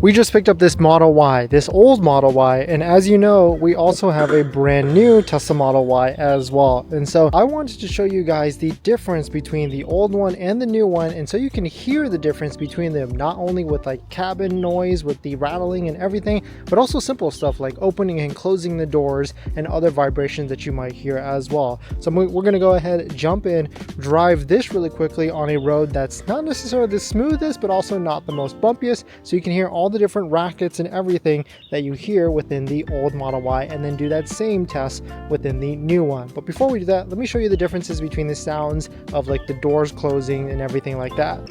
We just picked up this Model Y, this old Model Y, and as you know, we also have a brand new Tesla Model Y as well. And so I wanted to show you guys the difference between the old one and the new one, and so you can hear the difference between them, not only with like cabin noise, with the rattling and everything, but also simple stuff like opening and closing the doors and other vibrations that you might hear as well. So we're gonna go ahead, jump in, drive this really quickly on a road that's not necessarily the smoothest, but also not the most bumpiest, so you can hear all the different rackets and everything that you hear within the old Model Y, and then do that same test within the new one. But before we do that, let me show you the differences between the sounds of like the doors closing and everything like that.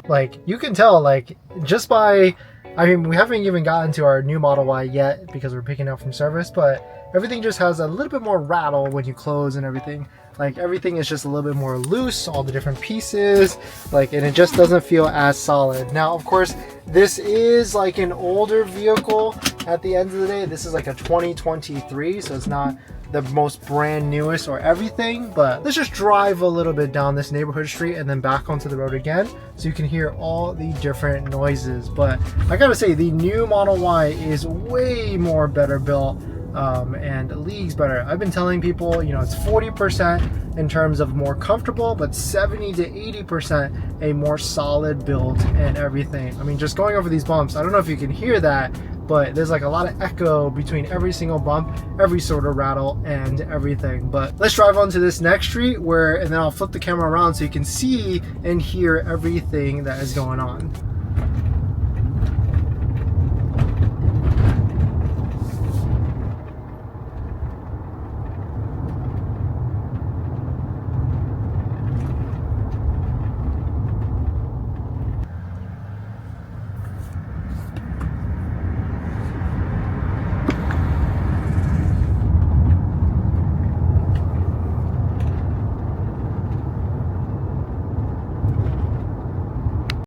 Like, you can tell, like, just by, I mean, we haven't even gotten to our new Model Y yet because we're picking up from service, but everything just has a little bit more rattle when you close and everything. Like, everything is just a little bit more loose, all the different pieces, like, and it just doesn't feel as solid. Now, of course, this is like an older vehicle at the end of the day. This is like a 2023, so it's not the most brand newest or everything, but let's just drive a little bit down this neighborhood street and then back onto the road again so you can hear all the different noises. But I gotta say, the new Model Y is way more better built and leagues better. I've been telling people, you know, it's 40% in terms of more comfortable, but 70 to 80% a more solid build and everything. I mean, just going over these bumps, I don't know if you can hear that, but there's like a lot of echo between every single bump, every sort of rattle and everything. But let's drive onto this next street and then I'll flip the camera around so you can see and hear everything that is going on.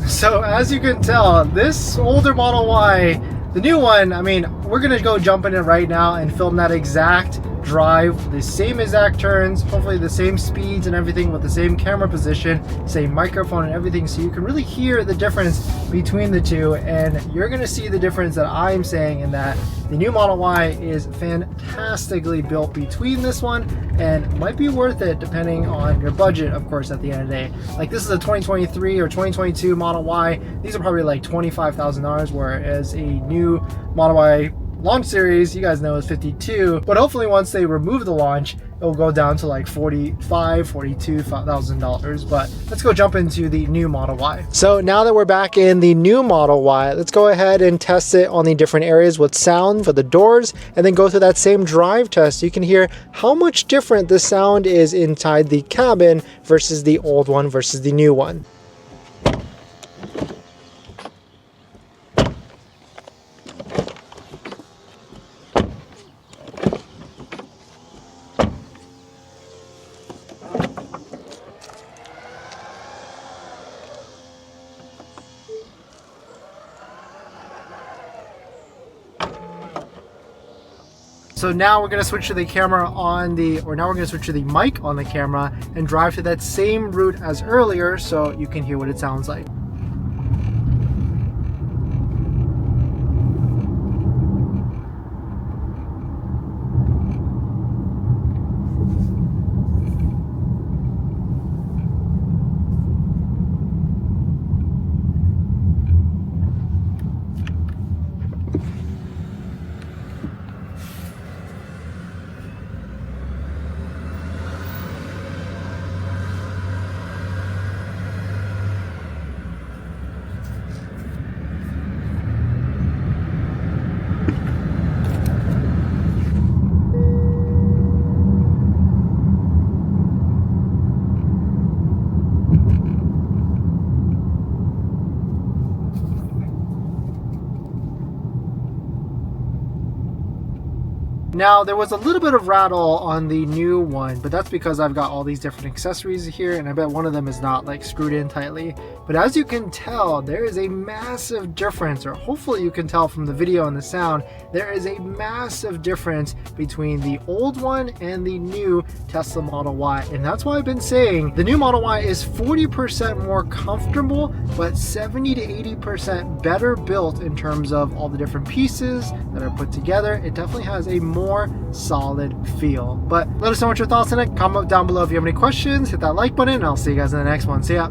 So as you can tell, this older Model Y, the new one, I mean, we're gonna go jump in it right now and film that exact drive, the same exact turns, hopefully the same speeds and everything, with the same camera position, same microphone and everything, so you can really hear the difference between the two, and you're gonna see the difference that I'm saying, in that the new Model Y is fantastically built between this one, and might be worth it depending on your budget, of course, at the end of the day. Like, this is a 2023 or 2022 Model Y. These are probably like $25,000, whereas a new Model Y launch series, you guys know, is 52, but hopefully once they remove the launch, it'll go down to like $42,000. But let's go jump into the new Model Y. So now that we're back in the new Model Y, let's go ahead and test it on the different areas with sound for the doors, and then go through that same drive test so you can hear how much different the sound is inside the cabin versus the old one versus the new one. So now we're gonna switch to the camera on the, or now we're gonna switch to the mic on the camera and drive to that same route as earlier so you can hear what it sounds like. Now, there was a little bit of rattle on the new one, but that's because I've got all these different accessories here, and I bet one of them is not like screwed in tightly. But as you can tell, there is a massive difference, or hopefully you can tell from the video and the sound, there is a massive difference between the old one and the new Tesla Model Y. And that's why I've been saying the new Model Y is 40% more comfortable, but 70 to 80% better built in terms of all the different pieces that are put together. It definitely has a more solid feel. But let us know what your thoughts on it. Comment down below if you have any questions. Hit that like button, and I'll see you guys in the next one. See ya.